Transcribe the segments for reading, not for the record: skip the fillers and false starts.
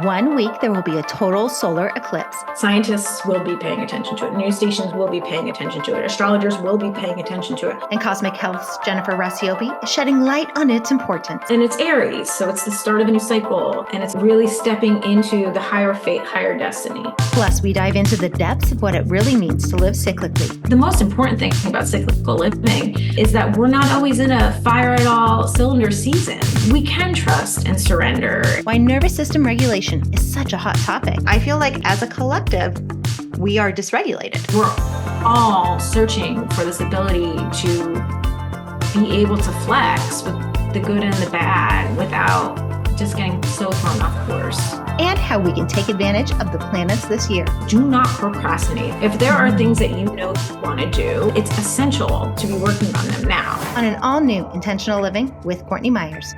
1 week, there will be a total solar eclipse. Scientists will be paying attention to it. News stations will be paying attention to it. Astrologers will be paying attention to it. And Cosmic Health's Jennifer Racioppi is shedding light on its importance. And it's Aries, so it's the start of a new cycle, and it's really stepping into the higher fate, higher destiny. Plus, we dive into the depths of what it really means to live cyclically. The most important thing about cyclical living is that we're not always in a fire at all cylinder season. We can trust and surrender. Why nervous system regulation is such a hot topic. I feel like as a collective, we are dysregulated. We're all searching for this ability to be able to flex with the good and the bad without just getting so thrown off course. And how we can take advantage of the planets this year. Do not procrastinate. If there are things that you know you want to do, it's essential to be working on them now. On an all-new Intentional Living with Courtney Myers.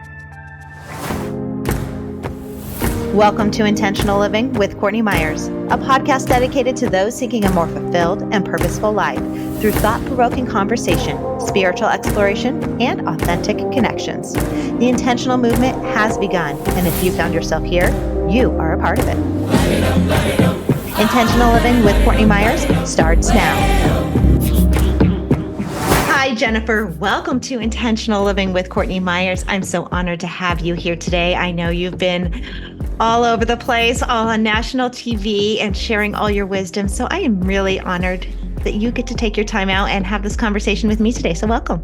Welcome to Intentional Living with Courtney Myers, a podcast dedicated to those seeking a more fulfilled and purposeful life through thought-provoking conversation, spiritual exploration, and authentic connections. The intentional movement has begun, and if you found yourself here, you are a part of it. Intentional Living with Courtney Myers starts now. Hi, Jennifer. Welcome to Intentional Living with Courtney Myers. I'm so honored to have you here today. I know you've been all over the place, all on national TV and sharing all your wisdom. So I am really honored that you get to take your time out and have this conversation with me today. So welcome.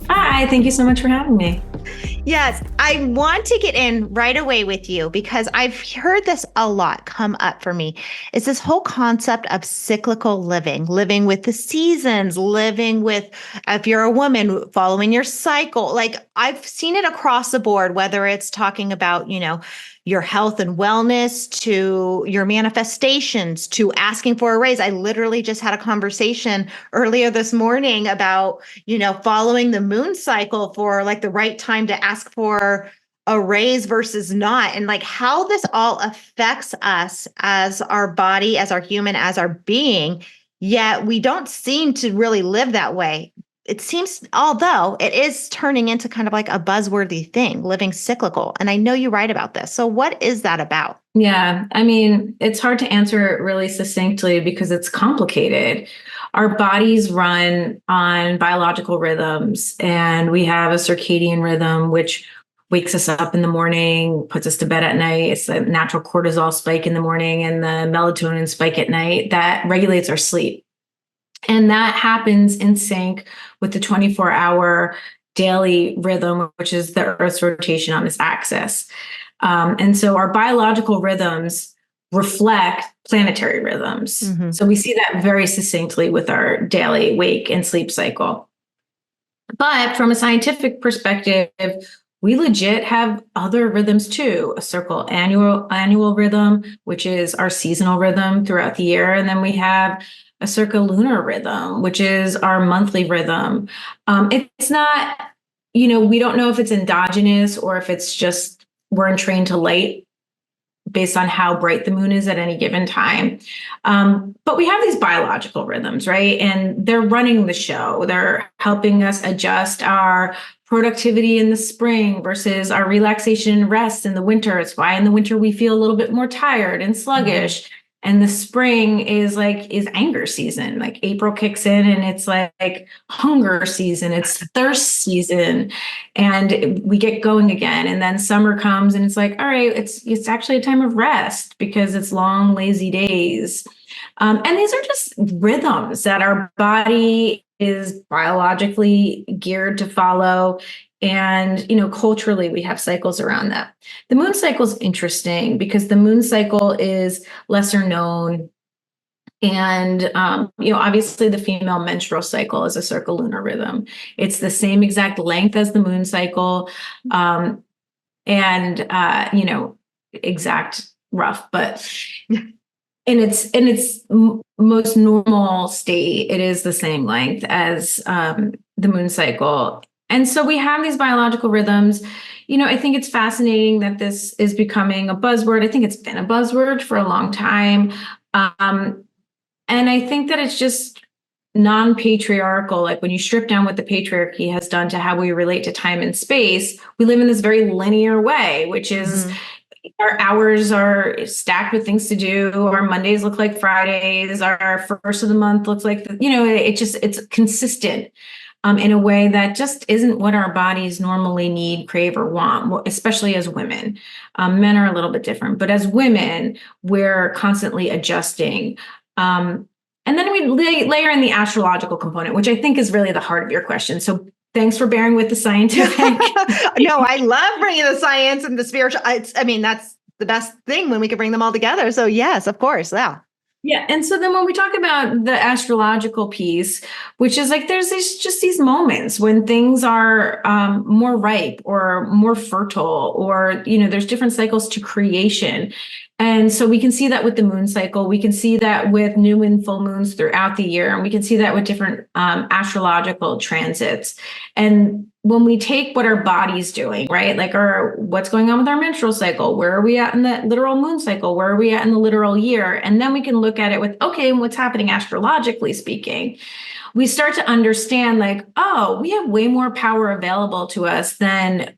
Hi, thank you so much for having me. Yes, I want to get in right away with you because I've heard this a lot come up for me. It's this whole concept of cyclical living with the seasons, living with, if you're a woman, following your cycle. Like I've seen it across the board, whether it's talking about, your health and wellness to your manifestations to asking for a raise. I literally just had a conversation earlier this morning about, following the moon cycle for like the right time to ask for a raise versus not. And like how this all affects us as our body, as our human, as our being, yet we don't seem to really live that way. It seems, although it is turning into kind of like a buzzworthy thing, living cyclical. And I know you write about this. So what is that about? Yeah, it's hard to answer it really succinctly because it's complicated. Our bodies run on biological rhythms, and we have a circadian rhythm, which wakes us up in the morning, puts us to bed at night. It's a natural cortisol spike in the morning and the melatonin spike at night that regulates our sleep. And that happens in sync with the 24-hour daily rhythm, which is the Earth's rotation on its axis. And so our biological rhythms reflect planetary rhythms. Mm-hmm. So we see that very succinctly with our daily wake and sleep cycle. But from a scientific perspective, we legit have other rhythms too. A circle annual rhythm, which is our seasonal rhythm throughout the year. And then we have a circulunar rhythm, which is our monthly rhythm. It's not, we don't know if it's endogenous or if it's just we're entrained to light based on how bright the moon is at any given time. But we have these biological rhythms, right? And they're running the show. They're helping us adjust our productivity in the spring versus our relaxation and rest in the winter. It's why in the winter we feel a little bit more tired and sluggish. Mm-hmm. And the spring is anger season. Like April kicks in and it's like hunger season, it's thirst season, and we get going again. And then summer comes and it's like, all right, it's actually a time of rest because it's long, lazy days. And these are just rhythms that our body is biologically geared to follow. And, culturally, we have cycles around that. The moon cycle is interesting because the moon cycle is lesser known. And, obviously the female menstrual cycle is a circulunar rhythm. It's the same exact length as the moon cycle. Exact rough, but in its most normal state, it is the same length as the moon cycle. And so we have these biological rhythms. I think it's fascinating that this is becoming a buzzword. I think it's been a buzzword for a long time. And I think that it's just non-patriarchal. Like when you strip down what the patriarchy has done to how we relate to time and space, we live in this very linear way, which is, Our hours are stacked with things to do. Our Mondays look like Fridays. Our first of the month looks like, it's consistent in a way that just isn't what our bodies normally need, crave, or want, especially as women. Men are a little bit different, but as women, we're constantly adjusting. And then we layer in the astrological component, which I think is really the heart of your question. So thanks for bearing with the scientific. No, I love bringing the science and the spiritual. That's the best thing when we can bring them all together. So yes, of course. Yeah. Yeah. And so then when we talk about the astrological piece, which is like there's these moments when things are more ripe or more fertile, or, there's different cycles to creation. And so we can see that with the moon cycle. We can see that with new and full moons throughout the year. And we can see that with different astrological transits. And when we take what our body's doing, right? Like what's going on with our menstrual cycle? Where are we at in the literal moon cycle? Where are we at in the literal year? And then we can look at it with, okay, what's happening astrologically speaking? We start to understand like, oh, we have way more power available to us than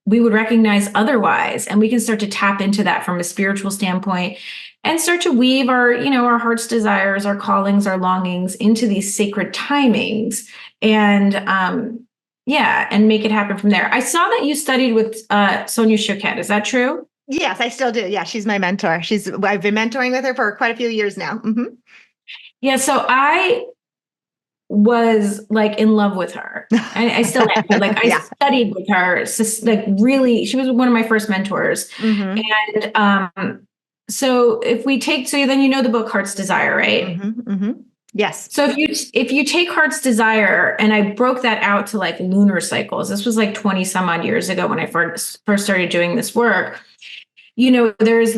we would recognize otherwise. And we can start to tap into that from a spiritual standpoint and start to weave our heart's desires, our callings, our longings into these sacred timings and and make it happen from there. I saw that you studied with Sonia Choquette. Is that true? Yes, I still do. Yeah, she's my mentor. I've been mentoring with her for quite a few years now. Mm-hmm. Yeah, so I was like in love with her. I still am, but like I studied with her. Like really, she was one of my first mentors. Mm-hmm. And so if we take, so then the book Heart's Desire, right? Mm-hmm. Mm-hmm. Yes. So if you take Heart's Desire, and I broke that out to like lunar cycles, this was like 20 some odd years ago when I first started doing this work. There's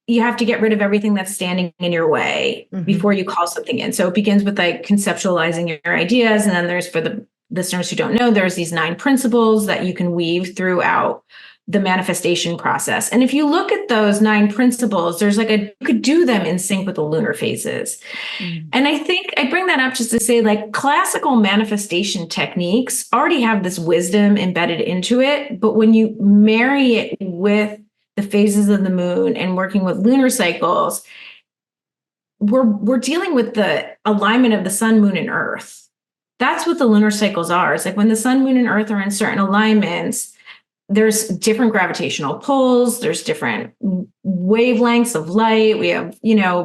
you have to get rid of everything that's standing in your way before you call something in. So it begins with like conceptualizing your ideas. And then there's, for the listeners who don't know, there's these 9 principles that you can weave throughout the manifestation process. And if you look at those 9 principles, there's you could do them in sync with the lunar phases. And I think I bring that up just to say like classical manifestation techniques already have this wisdom embedded into it. But when you marry it with the phases of the moon and working with lunar cycles, we're dealing with the alignment of the sun, moon, and earth. That's what the lunar cycles are. It's like when the sun, moon, and earth are in certain alignments, there's different gravitational pulls, there's different wavelengths of light. We have,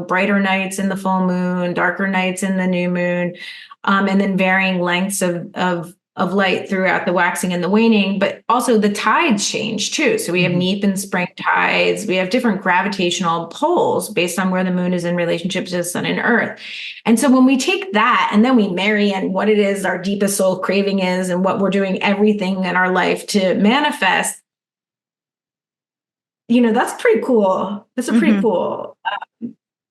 brighter nights in the full moon, darker nights in the new moon, and then varying lengths of light throughout the waxing and the waning, but also the tides change too. So we have neap and spring tides. We have different gravitational poles based on where the moon is in relationship to the sun and earth. And so when we take that and then we marry in what it is our deepest soul craving is and what we're doing everything in our life to manifest, that's pretty cool. That's a pretty cool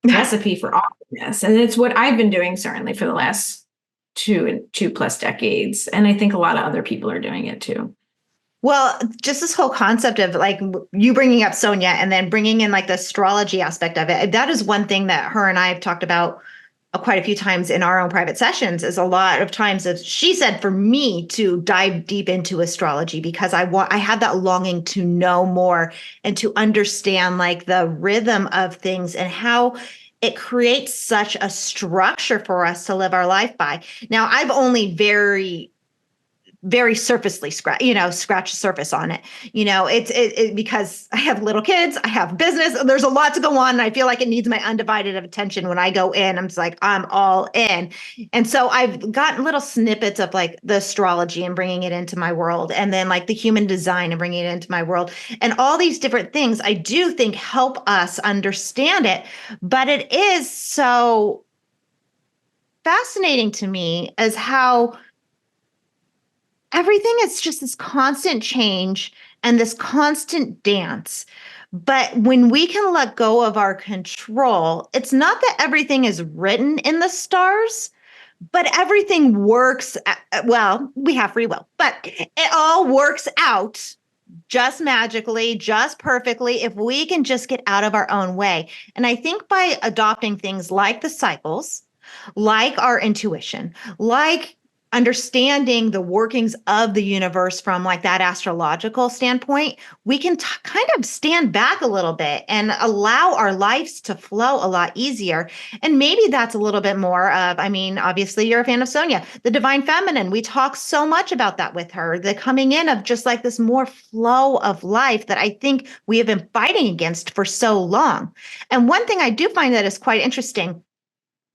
recipe for awesomeness. And it's what I've been doing certainly for the last 2+ decades. And I think a lot of other people are doing it too. Well, just this whole concept of like you bringing up Sonia and then bringing in like the astrology aspect of it. That is one thing that her and I have talked about quite a few times in our own private sessions, is a lot of times that she said for me to dive deep into astrology because I had that longing to know more and to understand like the rhythm of things and how it creates such a structure for us to live our life by. Now, I've only very surfacely scratch the surface on it. It's because I have little kids, I have business, there's a lot to go on. And I feel like it needs my undivided attention. When I go in, I'm just like, I'm all in. And so I've gotten little snippets of like the astrology and bringing it into my world. And then like the human design and bringing it into my world, and all these different things I do think help us understand it. But it is so fascinating to me as how everything is just this constant change and this constant dance. But when we can let go of our control, it's not that everything is written in the stars, but everything works. Well, we have free will, but it all works out just magically, just perfectly, if we can just get out of our own way. And I think by adopting things like the cycles, like our intuition, like understanding the workings of the universe from like that astrological standpoint, we can kind of stand back a little bit and allow our lives to flow a lot easier. And maybe that's a little bit more of, I mean, obviously you're a fan of Sonia, the divine feminine. We talk so much about that with her, the coming in of just like this more flow of life that I think we have been fighting against for so long. And one thing I do find that is quite interesting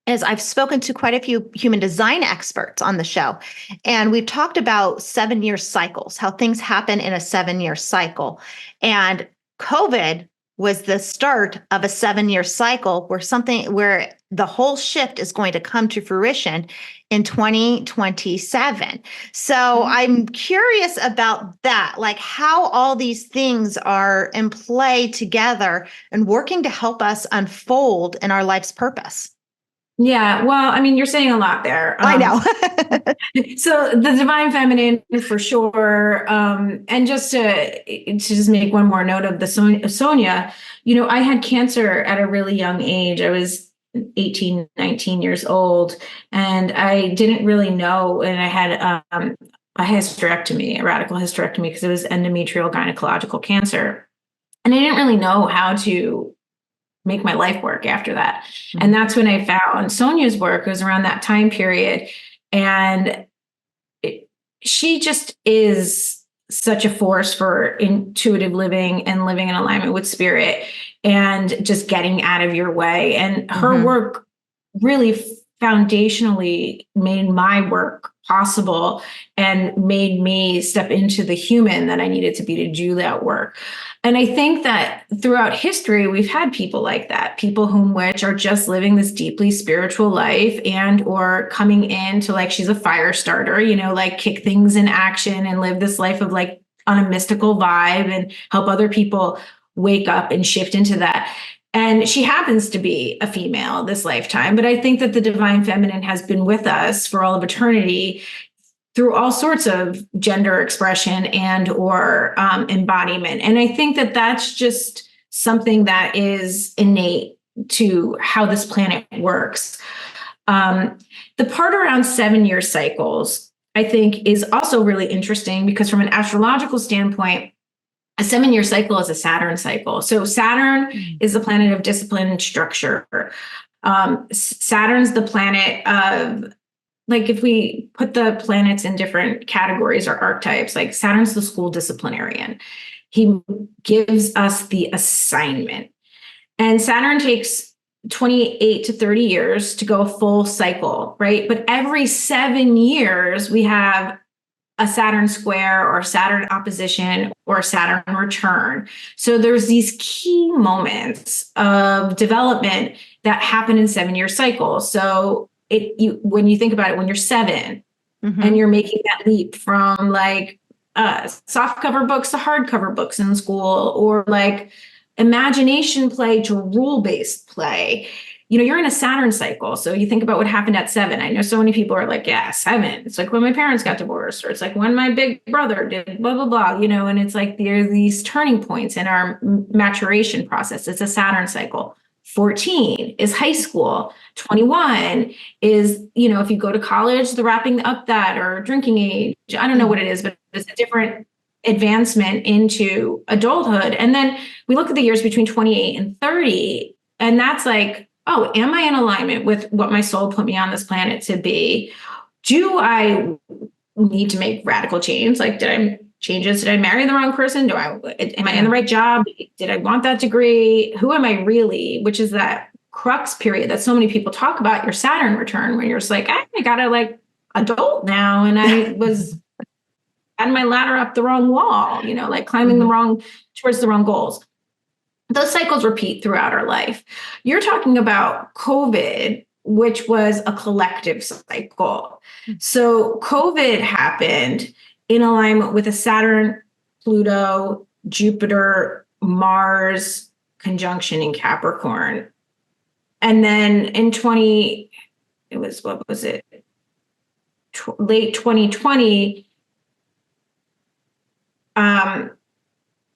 is I've spoken to quite a few human design experts on the show, and we've talked about 7-year cycles, how things happen in a 7-year cycle. And COVID was the start of a 7-year cycle where the whole shift is going to come to fruition in 2027. So I'm curious about that, like how all these things are in play together and working to help us unfold in our life's purpose. Yeah, well, I mean, you're saying a lot there. I know. So the divine feminine for sure. And to just make one more note of the Sonia, I had cancer at a really young age. I was 18, 19 years old, and I didn't really know. And I had a hysterectomy, a radical hysterectomy, because it was endometrial gynecological cancer. And I didn't really know how to make my life work after that. And that's when I found Sonia's work. It was around that time period. And she just is such a force for intuitive living and living in alignment with spirit and just getting out of your way. And her work really foundationally made my work possible and made me step into the human that I needed to be to do that work. And I think that throughout history, we've had people like that, people which are just living this deeply spiritual life and or coming in to like, she's a fire starter, like kick things in action and live this life of like on a mystical vibe and help other people wake up and shift into that. And she happens to be a female this lifetime, but I think that the divine feminine has been with us for all of eternity through all sorts of gender expression and or embodiment. And I think that that's just something that is innate to how this planet works. The part around 7-year cycles, I think, is also really interesting because from an astrological standpoint, a 7-year cycle is a Saturn cycle. So Saturn is the planet of discipline and structure. Saturn's the planet of, like, if we put the planets in different categories or archetypes, like Saturn's the school disciplinarian. He gives us the assignment. And Saturn takes 28 to 30 years to go a full cycle, right? But every 7 years, we have a Saturn square or Saturn opposition or Saturn return. So there's these key moments of development that happen in 7-year cycles. So when you think about it, when you're 7 and you're making that leap from like soft cover books to hardcover books in school, or like imagination play to rule-based play, you're in a Saturn cycle. So you think about what happened at 7. I know so many people are like, yeah, 7. It's like when my parents got divorced, or it's like when my big brother did blah, blah, blah, and it's like there are these turning points in our maturation process. It's a Saturn cycle. 14 is high school. 21 is, if you go to college, the wrapping up that or drinking age. I don't know what it is, but it's a different advancement into adulthood. And then we look at the years between 28 and 30, and that's like, oh, am I in alignment with what my soul put me on this planet to be? Do I need to make radical change? Like, did I marry the wrong person? Am I in the right job? Did I want that degree? Who am I really? Which is that crux period that so many people talk about, your Saturn return, when you're just like, I gotta like adult now. And I was adding my ladder up the wrong wall, like climbing towards the wrong goals. Those cycles repeat throughout our life. You're talking about COVID, which was a collective cycle. So COVID happened in alignment with a Saturn, Pluto, Jupiter, Mars conjunction in Capricorn. And then in late 2020,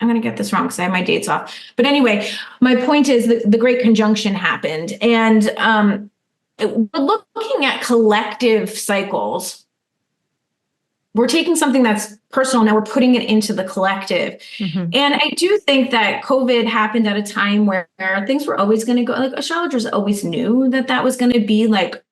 I'm going to get this wrong because I have my dates off. But anyway, my point is that the Great Conjunction happened. And we're looking at collective cycles we're taking something that's personal, now we're putting it into the collective. Mhm. And I do think that COVID happened at a time where things were always going to go, like astrologers always knew that that was going to be like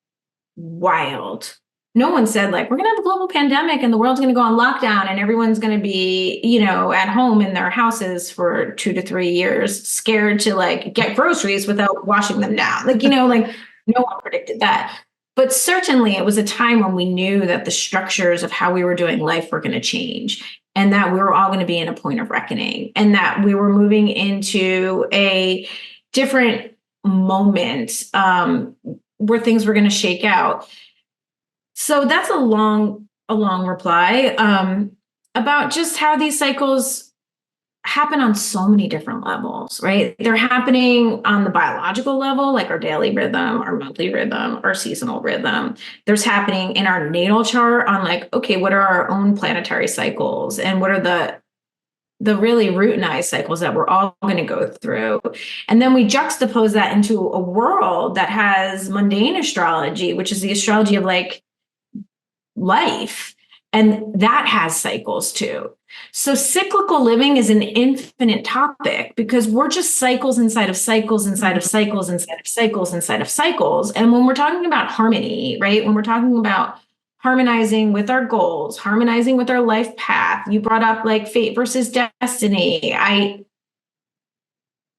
wild. No one said like, we're going to have a global pandemic and the world's going to go on lockdown and everyone's going to be, at home in their houses for 2 to 3 years, scared to like get groceries without washing them down. Like, like no one predicted that. But certainly it was a time when we knew that the structures of how we were doing life were going to change and that we were all going to be in a point of reckoning and that we were moving into a different moment where things were going to shake out. So that's a long reply about just how these cycles happen on so many different levels, right? They're happening on the biological level, like our daily rhythm, our monthly rhythm, our seasonal rhythm. There's happening in our natal chart on like, okay, what are our own planetary cycles and what are the really routinized cycles that we're all going to go through. And then we juxtapose that into a world that has mundane astrology, which is the astrology of like life. And that has cycles too. So cyclical living is an infinite topic because we're just cycles inside of cycles, inside of cycles, inside of cycles, inside of cycles. And when we're talking about harmony, right? When we're talking about harmonizing with our goals, harmonizing with our life path, you brought up like fate versus destiny. I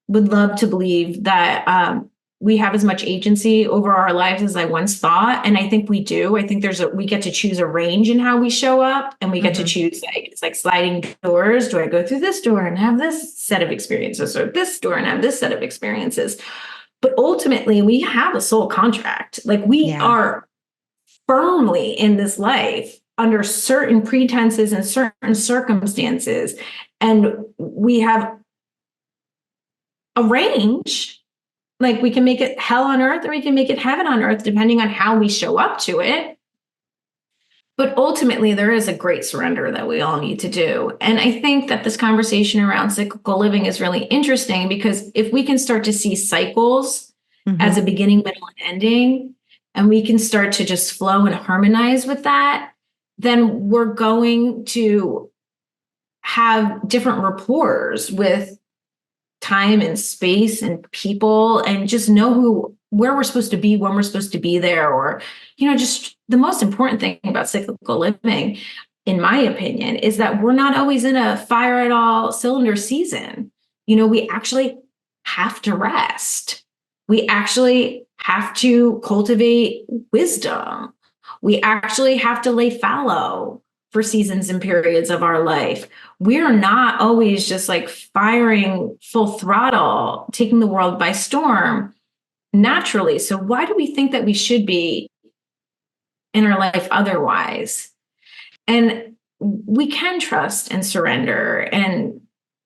would love to believe that we have as much agency over our lives as I once thought. And I think we do. I think we get to choose a range in how we show up and we get to choose it's like sliding doors. Do I go through this door and have this set of experiences or this door and have this set of experiences? But ultimately we have a soul contract. Like we are firmly in this life under certain pretenses and certain circumstances. And we have a range. Like we can make it hell on earth or we can make it heaven on earth, depending on how we show up to it. But ultimately, there is a great surrender that we all need to do. And I think that this conversation around cyclical living is really interesting because if we can start to see cycles as a beginning, middle, and ending, and we can start to just flow and harmonize with that, then we're going to have different rapports with time and space and people and just know where we're supposed to be, when we're supposed to be there, or, just the most important thing about cyclical living, in my opinion, is that we're not always in a fire at all cylinder season. We actually have to rest. We actually have to cultivate wisdom. We actually have to lay fallow for seasons and periods of our life. We're not always just like firing full throttle, taking the world by storm naturally. So why do we think that we should be in our life otherwise? And we can trust and surrender and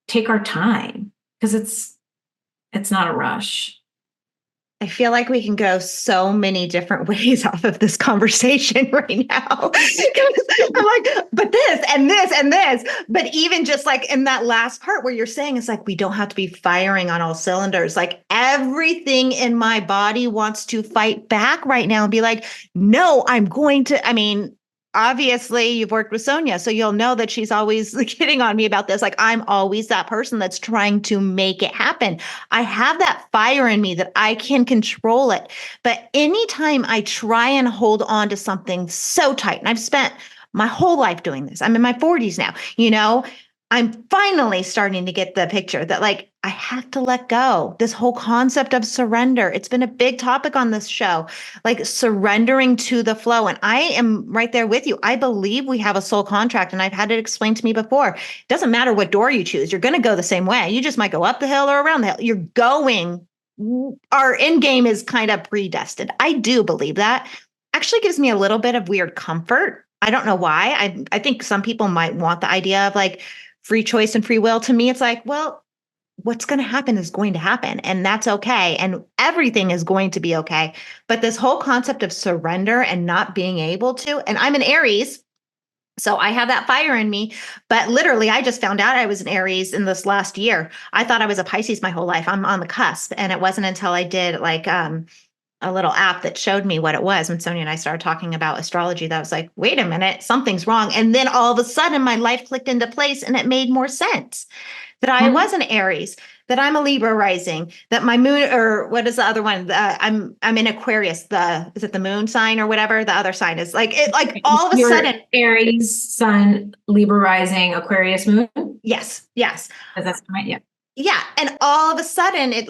take our time because it's not a rush. I feel like we can go so many different ways off of this conversation right now. I'm like, but this and this and this. But even just like in that last part where you're saying it's like we don't have to be firing on all cylinders. Like everything in my body wants to fight back right now and be like, no, I'm going to. I mean, obviously you've worked with Sonia, so you'll know that she's always hitting on me about this. Like I'm always that person that's trying to make it happen. I have that fire in me that I can control it. But anytime I try and hold on to something so tight, and I've spent my whole life doing this, I'm in my 40s now, I'm finally starting to get the picture that like I have to let go. This whole concept of surrender. It's been a big topic on this show, like surrendering to the flow. And I am right there with you. I believe we have a soul contract, and I've had it explained to me before. It doesn't matter what door you choose. You're going to go the same way. You just might go up the hill or around the hill. You're going. Our end game is kind of predestined. I do believe that. Actually gives me a little bit of weird comfort. I don't know why. I think some people might want the idea of like free choice and free will. To me, it's like, well, what's going to happen is going to happen, and that's okay. And everything is going to be okay. But this whole concept of surrender and not being able to, and I'm an Aries, so I have that fire in me, but literally I just found out I was an Aries in this last year. I thought I was a Pisces my whole life. I'm on the cusp. And it wasn't until I did like, a little app that showed me what it was when Sonia and I started talking about astrology. That was like, wait a minute, something's wrong. And then all of a sudden my life clicked into place and it made more sense that I was an Aries, that I'm a Libra rising, that my moon, or what is the other one? I'm in Aquarius. Is it the moon sign or whatever? The other sign is like it. Like all of a Your sudden, Aries, Sun, Libra rising, Aquarius moon. yes, yes, That's right. Yeah. yeah, and all of a sudden it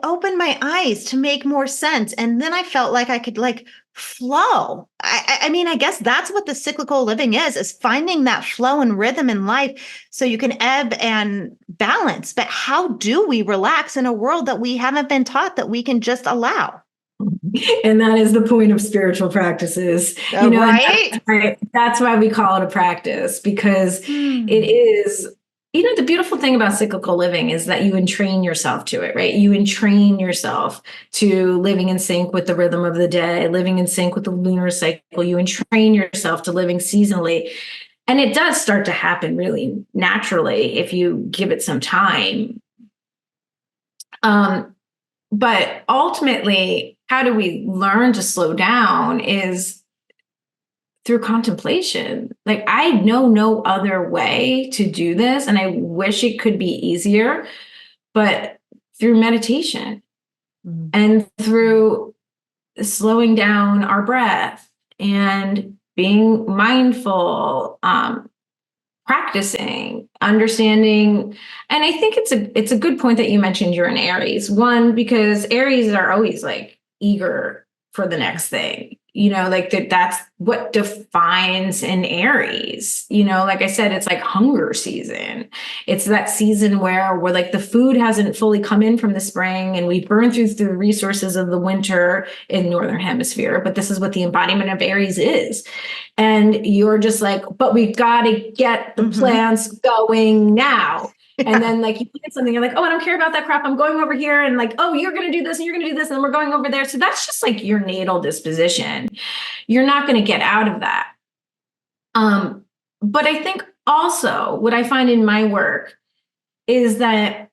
opened my eyes to make more sense, and then I felt like I could like flow. I mean, I guess that's what the cyclical living is finding that flow and rhythm in life so you can ebb and balance. But how do we relax in a world that we haven't been taught that we can just allow? And that is the point of spiritual practices, Right? that's why we call it a practice, because it is, the beautiful thing about cyclical living is that you entrain yourself to it, right? You entrain yourself to living in sync with the rhythm of the day, living in sync with the lunar cycle. You entrain yourself to living seasonally. And it does start to happen really naturally if you give it some time. But ultimately, how do we learn to slow down is through contemplation. Like, I know no other way to do this, and I wish it could be easier, but through meditation and through slowing down our breath and being mindful, practicing, understanding. And I think it's a good point that you mentioned you're an Aries. One, because Aries are always like eager for the next thing, like that's what defines an Aries. Like I said, it's like hunger season. It's that season where we're like the food hasn't fully come in from the spring and we burn through the resources of the winter in Northern Hemisphere. But this is what the embodiment of Aries is. And you're just like, but we've got to get the plants going now. And then like you get something, you're like, oh, I don't care about that crap. I'm going over here. And like, oh, you're going to do this and you're going to do this. And we're going over there. So that's just like your natal disposition. You're not going to get out of that. But I think also what I find in my work is that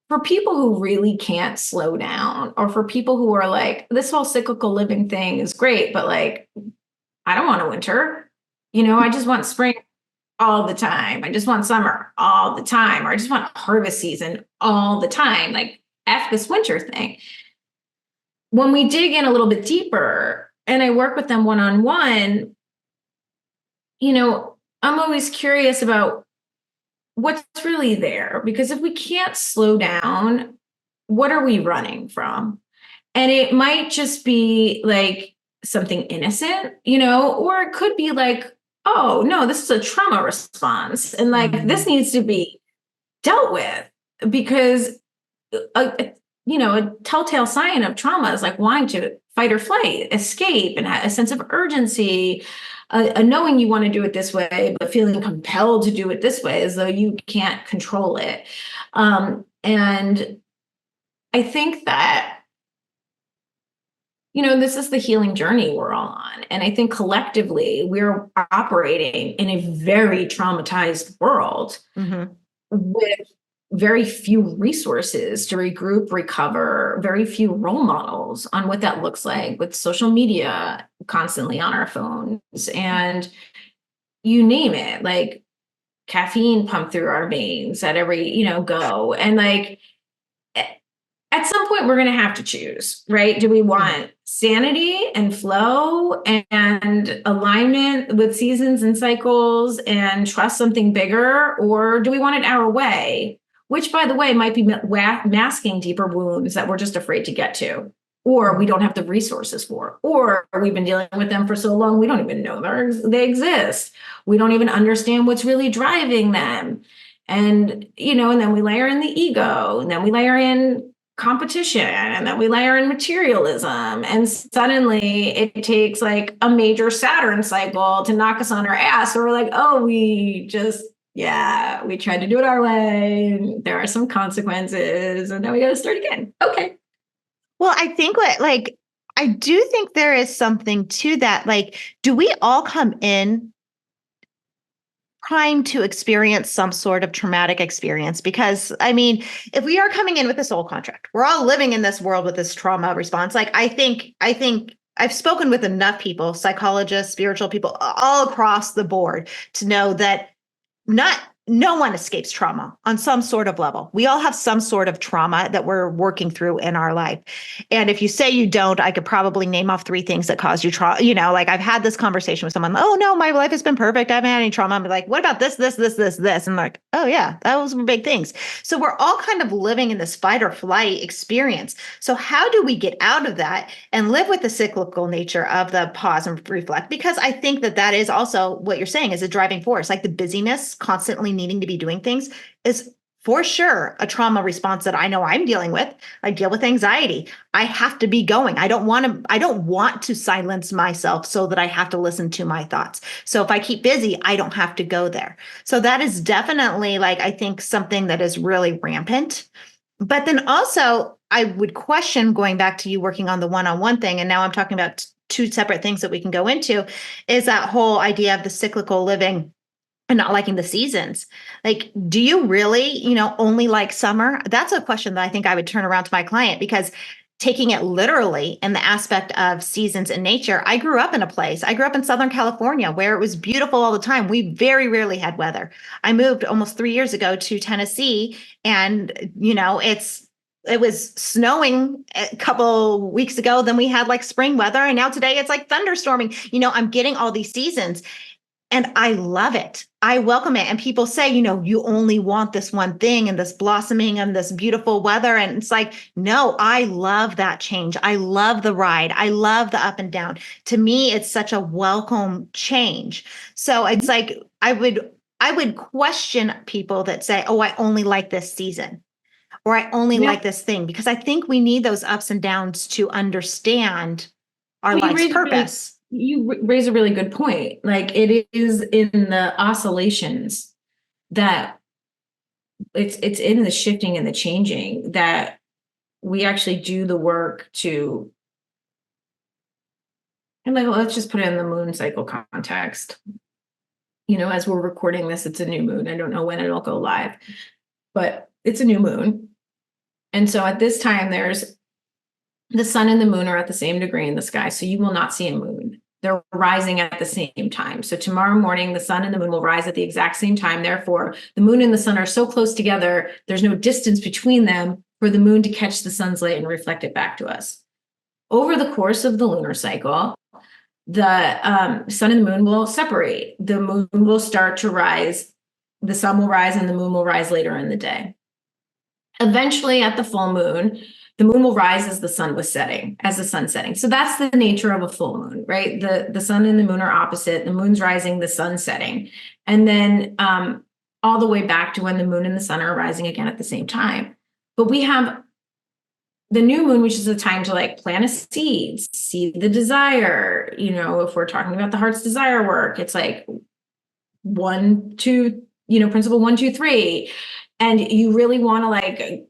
for people who really can't slow down, or for people who are like, this whole cyclical living thing is great, but like, I don't want a winter. I just want spring all the time. I just want summer all the time, or I just want harvest season all the time. Like, F this winter thing. When we dig in a little bit deeper and I work with them one-on-one, I'm always curious about what's really there, because if we can't slow down, what are we running from? And it might just be like something innocent, or it could be like, oh no, this is a trauma response. And like, this needs to be dealt with, because, a telltale sign of trauma is like wanting to fight or flight, escape, and a sense of urgency, a knowing you want to do it this way, but feeling compelled to do it this way as though you can't control it. And I think that, this is the healing journey we're all on. And I think collectively we're operating in a very traumatized world with very few resources to regroup, recover, very few role models on what that looks like, with social media constantly on our phones and you name it, like caffeine pumped through our veins at every, go. And like, at some point we're going to have to choose, right? Do we want sanity and flow and alignment with seasons and cycles and trust something bigger? Or do we want it our way? Which, by the way, might be masking deeper wounds that we're just afraid to get to, or we don't have the resources for, or we've been dealing with them for so long, we don't even know they exist. We don't even understand what's really driving them. And, and then we layer in the ego, and then we layer in competition, and then we layer in materialism, and suddenly it takes like a major Saturn cycle to knock us on our ass. So we're like, oh, we tried to do it our way, and there are some consequences, and now we got to start again. Okay. Well, I think I do think there is something to that. Like, do we all come in primed to experience some sort of traumatic experience. Because I mean, if we are coming in with a soul contract, we're all living in this world with this trauma response. Like I think I've spoken with enough people, psychologists, spiritual people, all across the board, to know that not no one escapes trauma on some sort of level. We all have some sort of trauma that we're working through in our life. And if you say you don't, I could probably name off 3 things that cause you trauma. Like I've had this conversation with someone, oh no, my life has been perfect. I haven't had any trauma. I'm like, what about this? And I'm like, oh yeah, those were big things. So we're all kind of living in this fight or flight experience. So how do we get out of that and live with the cyclical nature of the pause and reflect? Because I think that is also what you're saying is a driving force, like the busyness, constantly needing to be doing things is for sure a trauma response that I know I'm dealing with. I deal with anxiety. I have to be going. I don't want to silence myself so that I have to listen to my thoughts. So if I keep busy, I don't have to go there. So that is definitely, like, I think something that is really rampant. But then also I would question, going back to you working on the one-on-one thing, and now I'm talking about two separate things that we can go into, is that whole idea of the cyclical living and not liking the seasons. Like, do you really, only like summer? That's a question that I think I would turn around to my client, because taking it literally in the aspect of seasons and nature, I grew up in Southern California, where it was beautiful all the time. We very rarely had weather. I moved almost 3 years ago to Tennessee, and it was snowing a couple weeks ago. Then we had like spring weather, and now today it's like thunderstorming. I'm getting all these seasons. And I love it. I welcome it. And people say, you only want this one thing and this blossoming and this beautiful weather. And it's like, no, I love that change. I love the ride. I love the up and down. To me, it's such a welcome change. So it's like, I would question people that say, oh, I only like this season, or I only like this thing, because I think we need those ups and downs to understand our life's purpose. You raise a really good point. Like, it is in the oscillations that it's in the shifting and the changing that we actually do the work to. And like, let's just put it in the moon cycle context. As we're recording this, it's a new moon. I don't know when it'll go live, but it's a new moon. And so at this time, there's the sun and the moon are at the same degree in the sky. So you will not see a moon. They're rising at the same time. So tomorrow morning, the sun and the moon will rise at the exact same time. Therefore, the moon and the sun are so close together, there's no distance between them for the moon to catch the sun's light and reflect it back to us. Over the course of the lunar cycle, the sun and the moon will separate. The moon will start to rise. The sun will rise and the moon will rise later in the day. Eventually, at the full moon, the moon will rise as the sun setting. So that's the nature of a full moon, right? The sun and the moon are opposite. The moon's rising, the sun's setting. And then all the way back to when the moon and the sun are rising again at the same time. But we have the new moon, which is a time to like plant a seed, see the desire. If we're talking about the heart's desire work, it's like 1, 2, principle 1, 2, 3. And you really want to like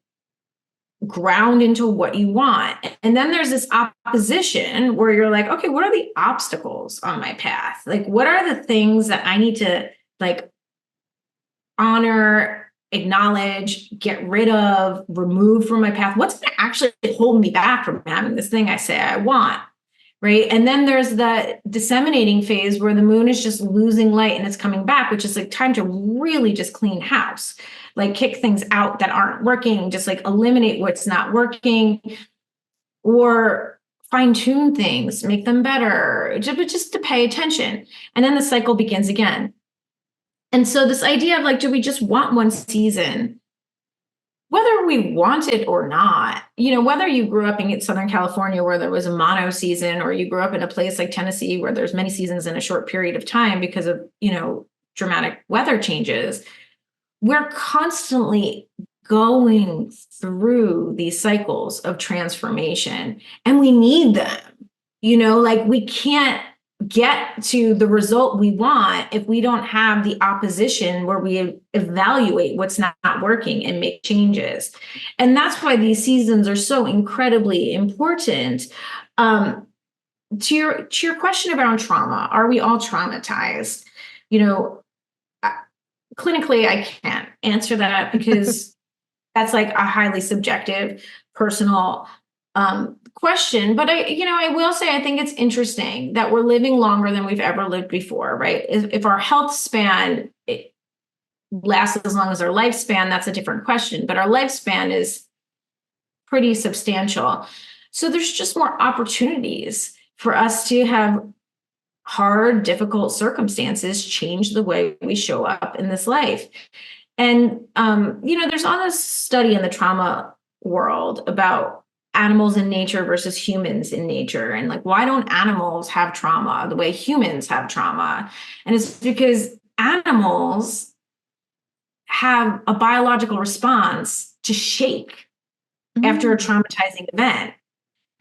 ground into what you want. And then there's this opposition where you're like, okay, what are the obstacles on my path? Like, what are the things that I need to like honor, acknowledge, get rid of, remove from my path? What's going to actually hold me back from having this thing I say I want? Right. And then there's the disseminating phase where the moon is just losing light and it's coming back, which is like time to really just clean house, like kick things out that aren't working, just like eliminate what's not working, or fine tune things, make them better, just to pay attention. And then the cycle begins again. And so this idea of like, do we just want one season? Whether we want it or not, whether you grew up in Southern California where there was a mono season, or you grew up in a place like Tennessee where there's many seasons in a short period of time because of, dramatic weather changes, we're constantly going through these cycles of transformation, and we need them. Like, we can't get to the result we want if we don't have the opposition where we evaluate what's not working and make changes. And that's why these seasons are so incredibly important. To your question around trauma, are we all traumatized? Clinically, I can't answer that because that's like a highly subjective, personal question. But I will say, I think it's interesting that we're living longer than we've ever lived before, right? If our health span lasts as long as our lifespan, that's a different question. But our lifespan is pretty substantial. So there's just more opportunities for us to have hard, difficult circumstances change the way we show up in this life. And, there's all this study in the trauma world about animals in nature versus humans in nature. And like, why don't animals have trauma the way humans have trauma? And it's because animals have a biological response to shake after a traumatizing event.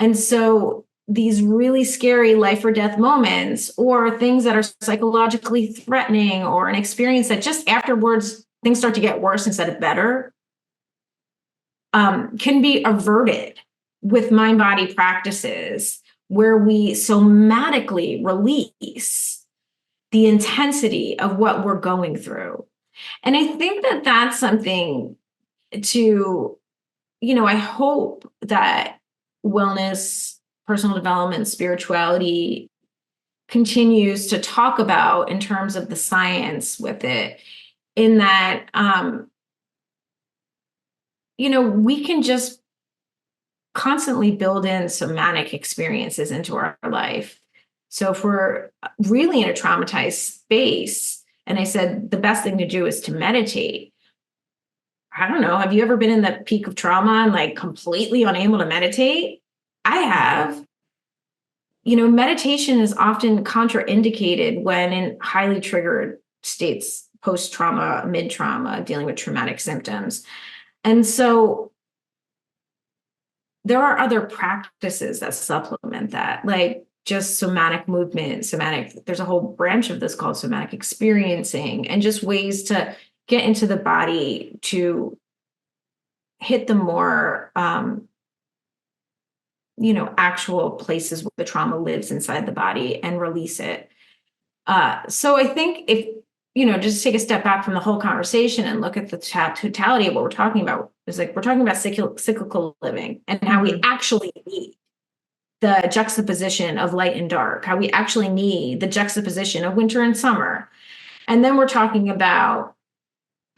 And so these really scary life or death moments, or things that are psychologically threatening, or an experience that just afterwards things start to get worse instead of better, can be averted with mind body practices where we somatically release the intensity of what we're going through. And I think that that's something to, I hope that wellness, personal development, spirituality continues to talk about in terms of the science with it, in that, we can just constantly build in somatic experiences into our life. So if we're really in a traumatized space, and I said the best thing to do is to meditate. I don't know, have you ever been in the peak of trauma and like completely unable to meditate? I have. Meditation is often contraindicated when in highly triggered states, post-trauma, mid-trauma, dealing with traumatic symptoms. And so there are other practices that supplement that, like just somatic movement, there's a whole branch of this called somatic experiencing, and just ways to get into the body to hit the more, actual places where the trauma lives inside the body and release it. So I think if, just take a step back from the whole conversation and look at the totality of what we're talking about, is like we're talking about cyclical living and how we actually need the juxtaposition of light and dark, how we actually need the juxtaposition of winter and summer. And then we're talking about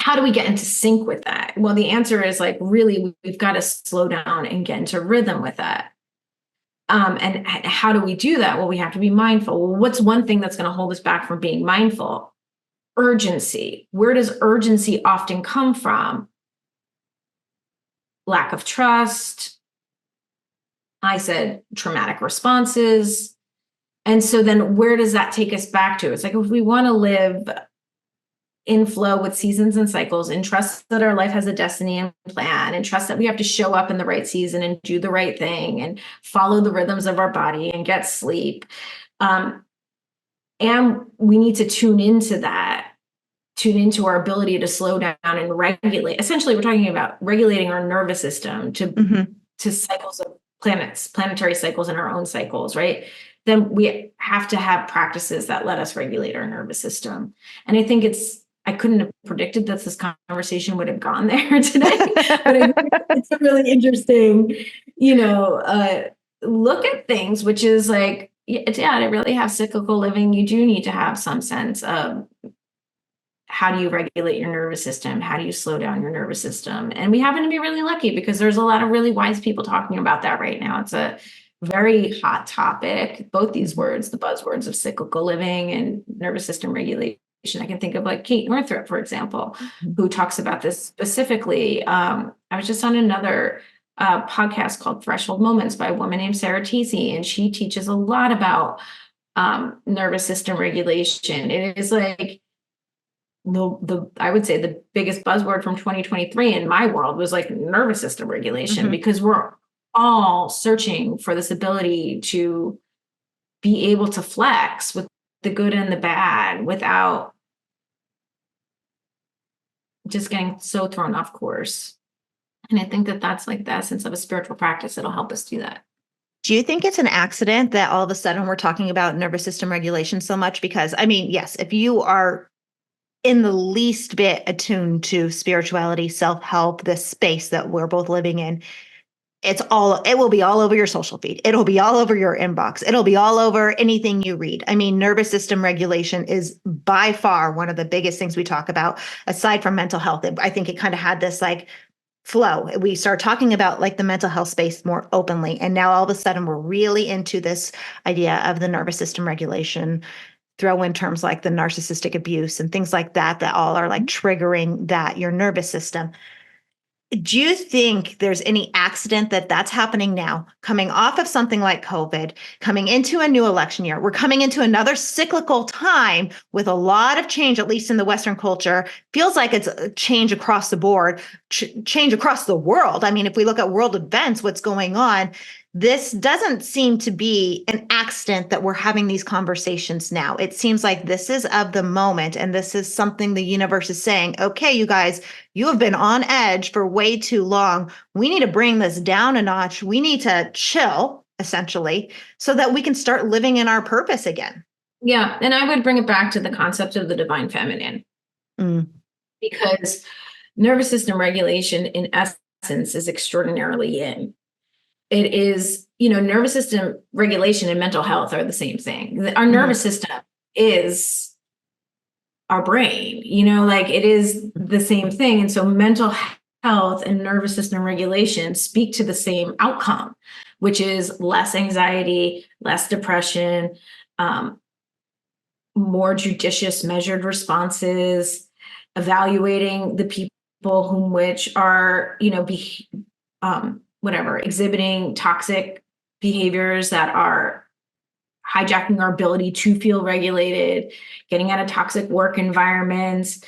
how do we get into sync with that? Well, the answer is like, really, we've got to slow down and get into rhythm with that. And how do we do that? Well, we have to be mindful. Well, what's one thing that's going to hold us back from being mindful? Urgency. Where does urgency often come from? Lack of trust. I said traumatic responses. And so then where does that take us back to? It's like, if we want to live in flow with seasons and cycles, and trust that our life has a destiny and plan, and trust that we have to show up in the right season and do the right thing and follow the rhythms of our body and get sleep. And we need to tune into our ability to slow down and regulate. Essentially, we're talking about regulating our nervous system to cycles of planetary cycles and our own cycles, right? Then we have to have practices that let us regulate our nervous system. And I think I couldn't have predicted that this conversation would have gone there today, but it's a really interesting, look at things, which is like, to really have cyclical living, you do need to have some sense of how do you regulate your nervous system? How do you slow down your nervous system? And we happen to be really lucky because there's a lot of really wise people talking about that right now. It's a very hot topic, both these words, the buzzwords of cyclical living and nervous system regulation. I can think of like Kate Northrup, for example, who talks about this specifically. I was just on another podcast called Threshold Moments by a woman named Sarah Teasy, and she teaches a lot about nervous system regulation. It is like I would say the biggest buzzword from 2023 in my world was like nervous system regulation, because we're all searching for this ability to be able to flex with the good and the bad without just getting so thrown off course. And I think that that's like the essence of a spiritual practice that'll help us do that. Do you think it's an accident that all of a sudden we're talking about nervous system regulation so much? Because, I mean, yes, if you are in the least bit attuned to spirituality, self-help, this space that we're both living in, it will be all over your social feed. It'll be all over your inbox. It'll be all over anything you read. I mean, nervous system regulation is by far one of the biggest things we talk about, aside from mental health. I think it kind of had this like flow. We start talking about like the mental health space more openly. And now all of a sudden we're really into this idea of the nervous system regulation. Throw in terms like the narcissistic abuse and things like that, that all are like triggering that your nervous system. Do you think there's any accident that that's happening now, coming off of something like COVID, coming into a new election year? We're coming into another cyclical time with a lot of change, at least in the Western culture. Feels like it's a change across the board, change across the world. I mean, if we look at world events, what's going on, this doesn't seem to be an accident that we're having these conversations now. It seems like this is of the moment, and this is something the universe is saying, okay, you guys, you have been on edge for way too long. We need to bring this down a notch. We need to chill, essentially, so that we can start living in our purpose again. Yeah. And I would bring it back to the concept of the divine feminine, because nervous system regulation, in essence, is extraordinarily yin. It is, nervous system regulation and mental health are the same thing. Our nervous system is our brain, like it is the same thing. And so mental health and nervous system regulation speak to the same outcome, which is less anxiety, less depression, more judicious, measured responses, evaluating the people whom which are, exhibiting toxic behaviors that are hijacking our ability to feel regulated, getting out of toxic work environments.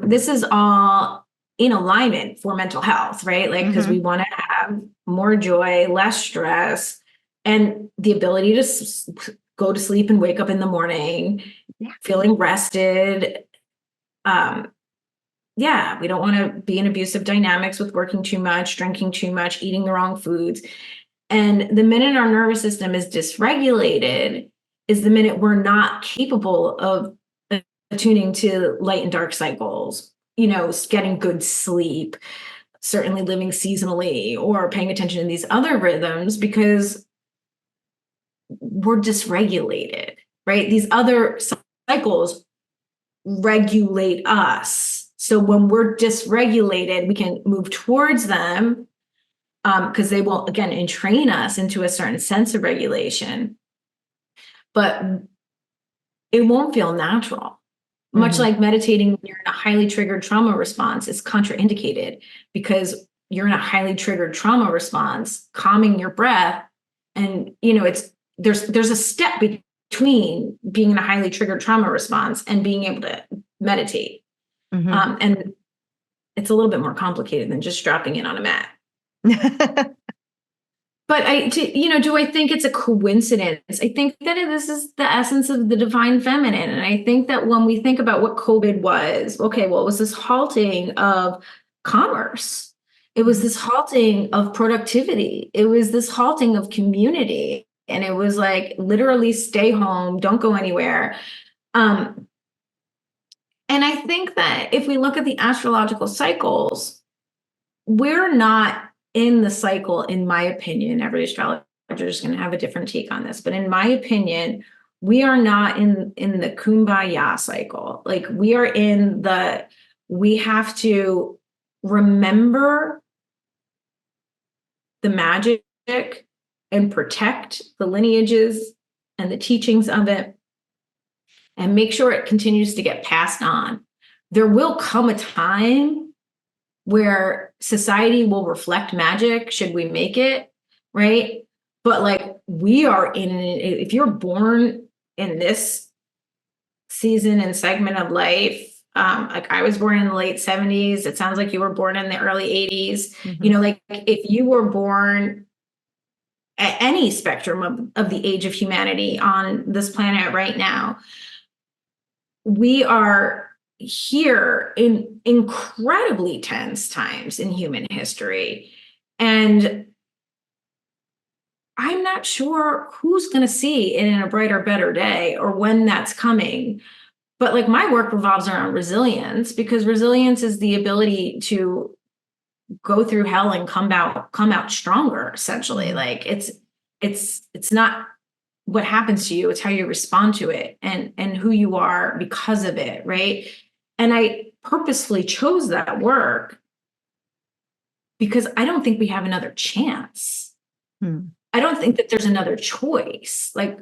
This is all in alignment for mental health, right? Like, because we want to have more joy, less stress, and the ability to go to sleep and wake up in the morning feeling rested. We don't want to be in abusive dynamics with working too much, drinking too much, eating the wrong foods. And the minute our nervous system is dysregulated is the minute we're not capable of attuning to light and dark cycles, getting good sleep, certainly living seasonally, or paying attention to these other rhythms, because we're dysregulated, right? These other cycles regulate us. So when we're dysregulated, we can move towards them because they will, again, entrain us into a certain sense of regulation. But it won't feel natural. Much like meditating when you're in a highly triggered trauma response is contraindicated, because you're in a highly triggered trauma response, calming your breath. And, there's a step between being in a highly triggered trauma response and being able to meditate. And it's a little bit more complicated than just dropping in on a mat. But do I think it's a coincidence? I think that this is the essence of the divine feminine. And I think that when we think about what COVID was, it was this halting of commerce. It was this halting of productivity. It was this halting of community. And it was like, literally stay home, don't go anywhere. And I think that if we look at the astrological cycles, we're not in the cycle, in my opinion. Every astrologer is going to have a different take on this. But in my opinion, we are not in the kumbaya cycle. Like, we are in we have to remember the magic and protect the lineages and the teachings of it, and make sure it continues to get passed on. There will come a time where society will reflect magic, should we make it, right? But like, we are if you're born in this season and segment of life, like I was born in the late 70s, it sounds like you were born in the early 80s. Like, if you were born at any spectrum of the age of humanity on this planet right now, we are here in incredibly tense times in human history. And I'm not sure who's going to see it in a brighter, better day or when that's coming. But like my work revolves around resilience, because resilience is the ability to go through hell and come out stronger, essentially. Like it's not what happens to you, it's how you respond to it, and who you are because of it, right? And I purposefully chose that work because I don't think we have another chance. I don't think that there's another choice. Like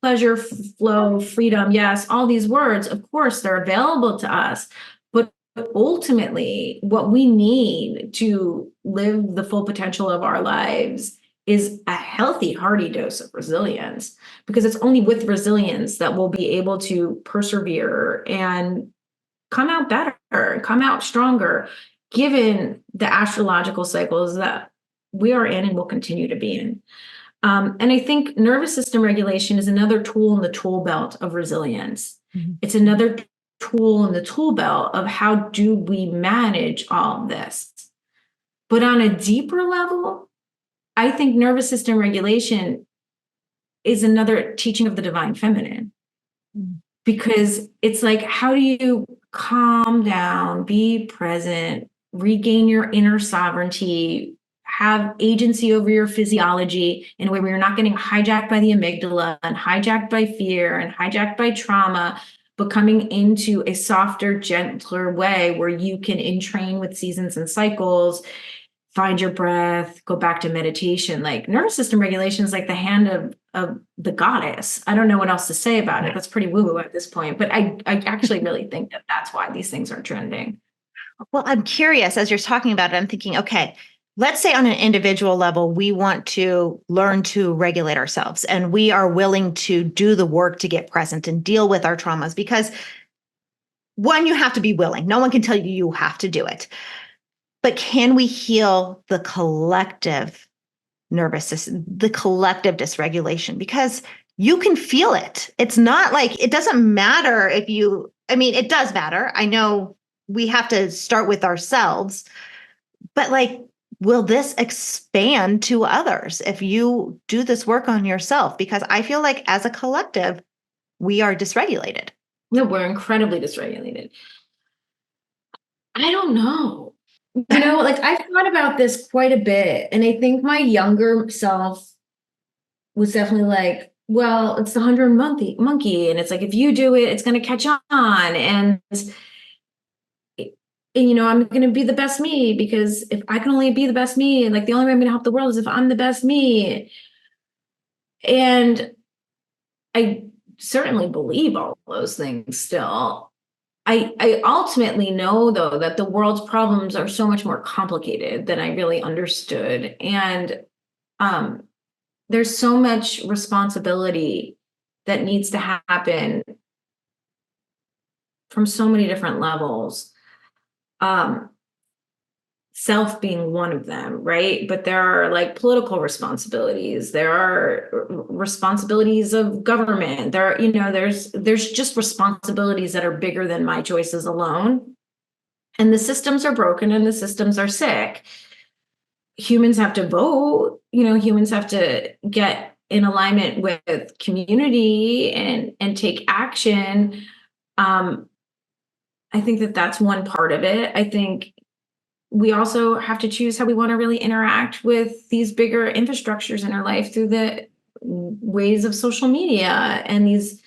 pleasure, flow, freedom, yes, all these words, of course, they're available to us. But ultimately, what we need to live the full potential of our lives is a healthy, hearty dose of resilience, because it's only with resilience that we'll be able to persevere and come out better, come out stronger, given the astrological cycles that we are in and will continue to be in. And I think nervous system regulation is another tool in the tool belt of resilience. It's another tool in the tool belt of how do we manage all of this. But on a deeper level, I think nervous system regulation is another teaching of the divine feminine, because it's like, how do you calm down, be present, regain your inner sovereignty, have agency over your physiology in a way where you're not getting hijacked by the amygdala and hijacked by fear and hijacked by trauma, but coming into a softer, gentler way where you can entrain with seasons and cycles, find your breath, go back to meditation. Like nervous system regulation is like the hand of the goddess. I don't know what else to say about it. That's pretty woo-woo at this point, but I actually really think that that's why these things are trending. Well, I'm curious, as you're talking about it, I'm thinking, okay, let's say on an individual level, we want to learn to regulate ourselves and we are willing to do the work to get present and deal with our traumas, because one, you have to be willing. No one can tell you you have to do it. But can we heal the collective nervous system, the collective dysregulation? Because you can feel it. It's not like, it doesn't matter if you, I mean, it does matter. I know we have to start with ourselves, but like, will this expand to others if you do this work on yourself? Because I feel like as a collective, we are dysregulated. No, we're incredibly dysregulated. I don't know. Like I've thought about this quite a bit, and I think my younger self was definitely like, well, it's the 100 monkey, and it's like, if you do it, it's going to catch on, and I'm going to be the best me, because if I can only be the best me, and like the only way I'm going to help the world is if I'm the best me. And I certainly believe all those things still. I ultimately know, though, that the world's problems are so much more complicated than I really understood. And there's so much responsibility that needs to happen from so many different levels. Self being one of them, right? But there are like political responsibilities. There are responsibilities of government. There's just responsibilities that are bigger than my choices alone. And the systems are broken and the systems are sick. Humans have to vote, humans have to get in alignment with community and take action. I think that that's one part of it. I think we also have to choose how we want to really interact with these bigger infrastructures in our life through the ways of social media and these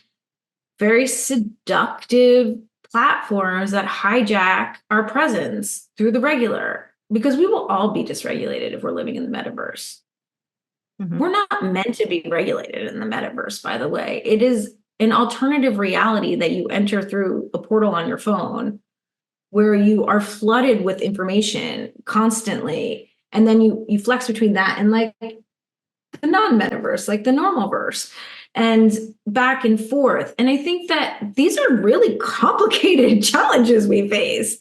very seductive platforms that hijack our presence through the regular, because we will all be dysregulated if we're living in the metaverse. We're not meant to be regulated in the metaverse, by the way. It is an alternative reality that you enter through a portal on your phone, where you are flooded with information constantly. And then you flex between that and like the non-metaverse, like the normal verse, and back and forth. And I think that these are really complicated challenges we face.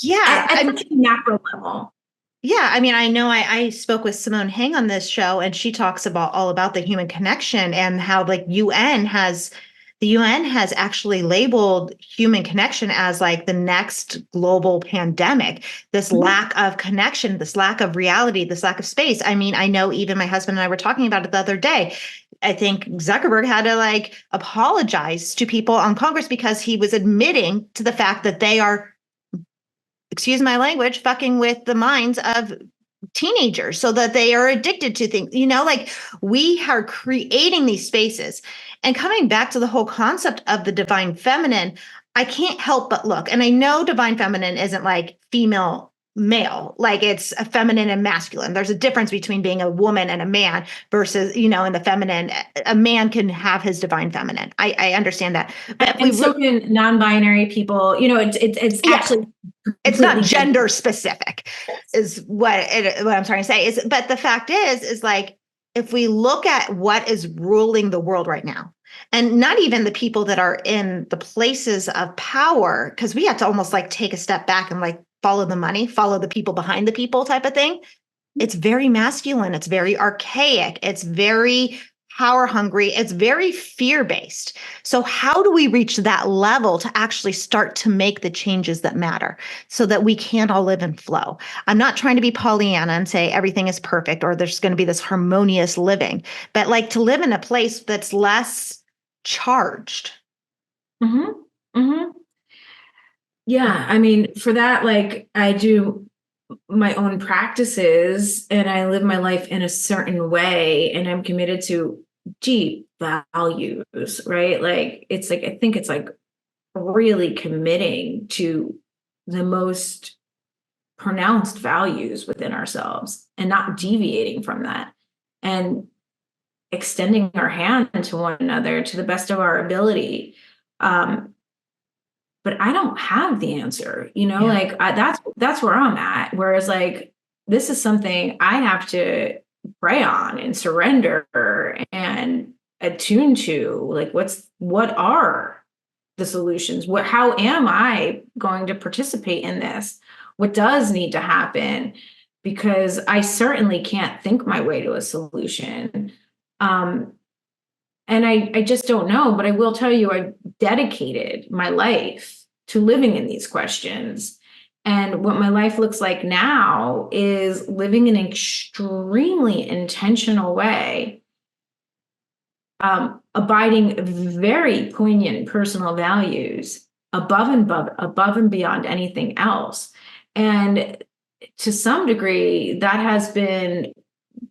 Yeah. At a macro level. Yeah. I mean, I know I spoke with Simone Hang on this show, and she talks about all about the human connection and how like the UN has actually labeled human connection as like the next global pandemic, this lack of connection, this lack of reality, this lack of space. I mean, I know even my husband and I were talking about it the other day. I think Zuckerberg had to like apologize to people on Congress because he was admitting to the fact that they are, excuse my language, fucking with the minds of teenagers so that they are addicted to things. Like we are creating these spaces. And coming back to the whole concept of the divine feminine, I can't help but look. And I know divine feminine isn't like female male, like it's a feminine and masculine. There's a difference between being a woman and a man versus, in the feminine, a man can have his divine feminine. I understand that. But and so can non-binary people. It's actually it's not completely gender specific is what I'm trying to say is, but the fact is like, if we look at what is ruling the world right now, and not even the people that are in the places of power, because we have to almost like take a step back and like follow the money, follow the people behind the people type of thing. It's very masculine. It's very archaic. It's very power hungry. It's very fear based. So, how do we reach that level to actually start to make the changes that matter so that we can all live in flow? I'm not trying to be Pollyanna and say everything is perfect or there's going to be this harmonious living, but like to live in a place that's less charged. Mm-hmm. Mm-hmm. Yeah. I mean, for that, like I do my own practices and I live my life in a certain way and I'm committed to deep values, right? Like it's like, I think it's like really committing to the most pronounced values within ourselves and not deviating from that and extending our hand to one another to the best of our ability. But I don't have the answer, like that's where I'm at. Whereas like, this is something I have to pray on and surrender and attune to, like, what are the solutions? How am I going to participate in this? What does need to happen? Because I certainly can't think my way to a solution. And I just don't know, but I will tell you, I've dedicated my life to living in these questions. And what my life looks like now is living in an extremely intentional way, abiding very poignant personal values above and beyond anything else. And to some degree, that has been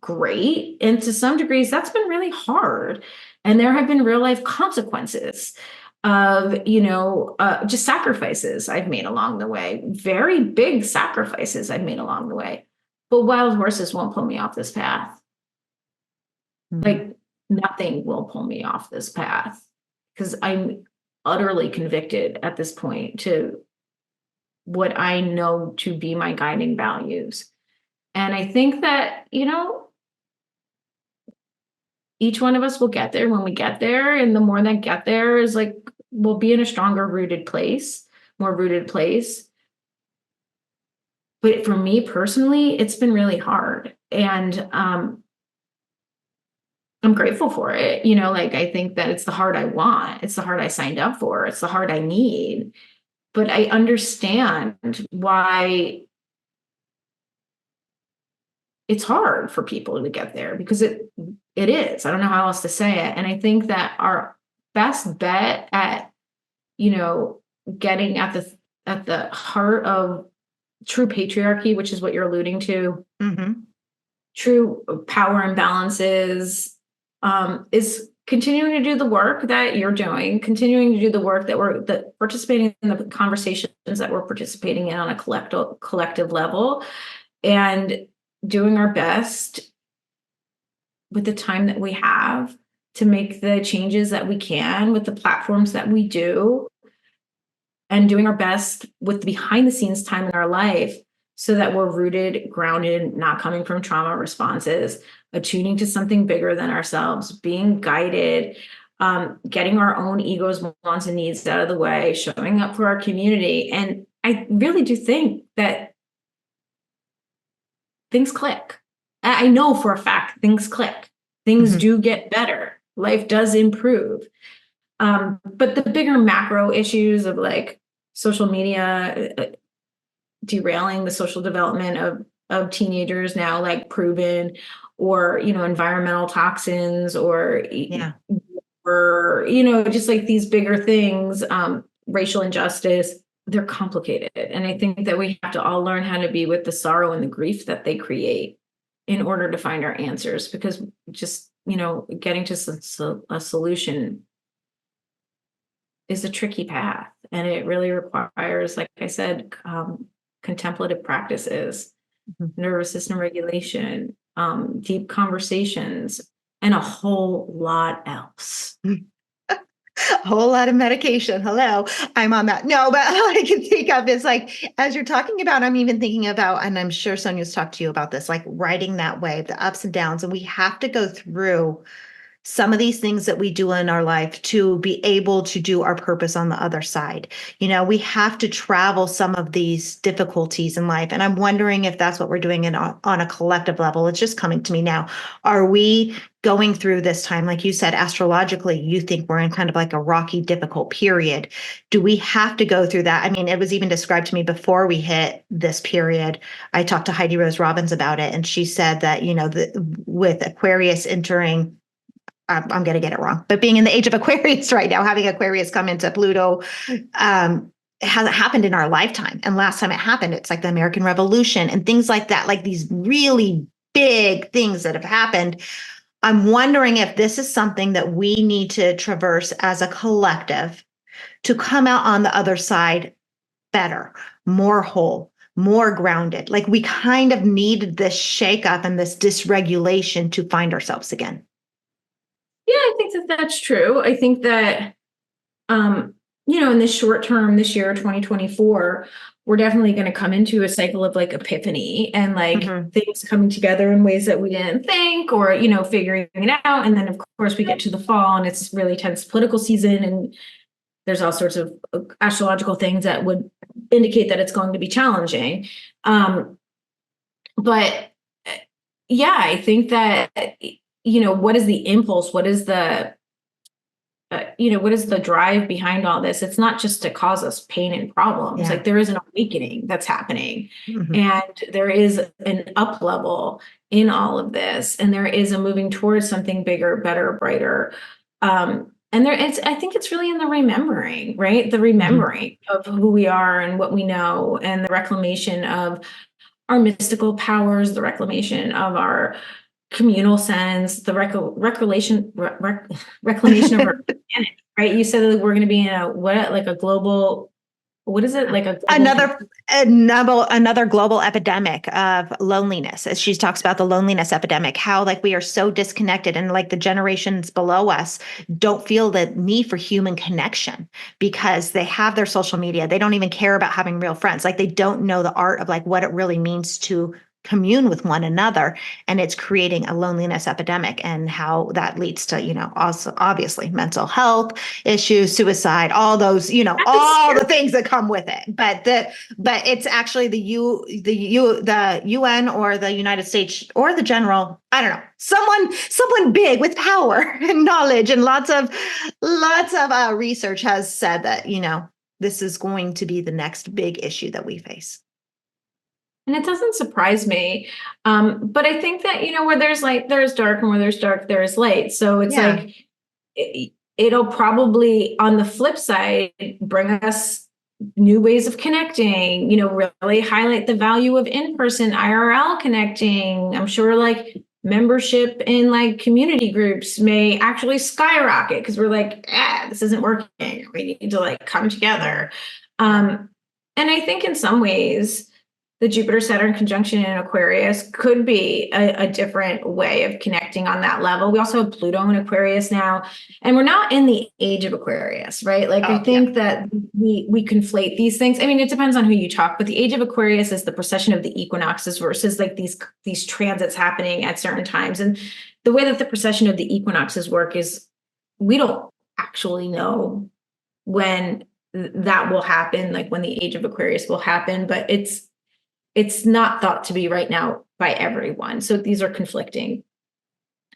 great. And to some degrees, that's been really hard. And there have been real life consequences of, just sacrifices I've made along the way, very big sacrifices I've made along the way. But wild horses won't pull me off this path. Mm-hmm. Like nothing will pull me off this path because I'm utterly convicted at this point to what I know to be my guiding values. And I think that, each one of us will get there when we get there. And the more that get there is like, we'll be in a stronger rooted place, more rooted place. But for me personally, it's been really hard. And I'm grateful for it. Like I think that it's the heart I want. It's the heart I signed up for. It's the heart I need. But I understand why it's hard for people to get there because it is. I don't know how else to say it. And I think that our best bet at, getting at the heart of true patriarchy, which is what you're alluding to, mm-hmm. True power imbalances, is continuing to do the work that you're doing, continuing to do the work that participating in the conversations that we're participating in on a collective level, and doing our best with the time that we have to make the changes that we can with the platforms that we do, and doing our best with the behind the scenes time in our life so that we're rooted, grounded, not coming from trauma responses, attuning to something bigger than ourselves, being guided, getting our own egos, wants, and needs out of the way, showing up for our community. And I really do think that things click. I know for a fact things click. Things mm-hmm. do get better. Life does improve. But the bigger macro issues of like social media derailing the social development of of teenagers now, like proven, or, environmental toxins, Yeah. or, just like these bigger things, racial injustice, they're complicated. And I think that we have to all learn how to be with the sorrow and the grief that they create in order to find our answers, because just, getting to a solution is a tricky path. And it really requires, like I said, contemplative practices, nervous system regulation, deep conversations, and a whole lot else. A whole lot of medication. Hello, I'm on that. No, but all I can think of is like, as you're talking about, I'm even thinking about, and I'm sure Sonia's talked to you about this, like riding that wave, the ups and downs. And we have to go through some of these things that we do in our life to be able to do our purpose on the other side. We have to travel some of these difficulties in life. And I'm wondering if that's what we're doing on a collective level. It's just coming to me now. Are we going through this time? Like you said, astrologically, you think we're in kind of like a rocky, difficult period. Do we have to go through that? I mean, it was even described to me before we hit this period. I talked to Heidi Rose Robbins about it, and she said that, with Aquarius entering, I'm going to get it wrong, but being in the age of Aquarius right now, having Aquarius come into Pluto, it hasn't happened in our lifetime. And last time it happened, it's like the American Revolution and things like that, like these really big things that have happened. I'm wondering if this is something that we need to traverse as a collective to come out on the other side better, more whole, more grounded. Like we kind of needed this shakeup and this dysregulation to find ourselves again. Yeah, I think that that's true. I think that, in the short term, this year, 2024, we're definitely going to come into a cycle of like epiphany and like things coming together in ways that we didn't think, or, figuring it out. And then, of course, we get to the fall and it's really tense political season. And there's all sorts of astrological things that would indicate that it's going to be challenging. But yeah, I think that, what is the impulse? What is what is the drive behind all this? It's not just to cause us pain and problems. Yeah. Like there is an awakening that's happening, Mhm. and there is an up level in all of this, and there is a moving towards something bigger, better, brighter. I think it's really in the remembering, right? The remembering of who we are and what we know, and the reclamation of our mystical powers, the reclamation of our communal sense, the reclamation of our planet, right? You said that we're going to be in a global, what is it, like a global another global epidemic of loneliness. As she talks about the loneliness epidemic, how like we are so disconnected, and like the generations below us don't feel the need for human connection because they have their social media. They don't even care about having real friends. Like they don't know the art of like what it really means to commune with one another, and it's creating a loneliness epidemic, and how that leads to also obviously mental health issues, suicide, all those all the things that come with it. But it's actually the UN or the United States or the general, I don't know, someone big with power and knowledge and lots of research has said that this is going to be the next big issue that we face. And it doesn't surprise me. But I think that, where there's light, there's dark, and where there's dark, there is light. So it's like, it'll probably, on the flip side, bring us new ways of connecting, really highlight the value of in-person IRL connecting. I'm sure like membership in like community groups may actually skyrocket because we're like, this isn't working. We need to like come together. And I think in some ways, the Jupiter-Saturn conjunction in Aquarius could be a different way of connecting on that level. We also have Pluto in Aquarius now, and we're not in the age of Aquarius, right? Like I think that we conflate these things. I mean, it depends on who you talk, but the age of Aquarius is the precession of the equinoxes versus like these transits happening at certain times. And the way that the precession of the equinoxes work is we don't actually know when that will happen, like when the age of Aquarius will happen, but it's not thought to be right now by everyone. So these are conflicting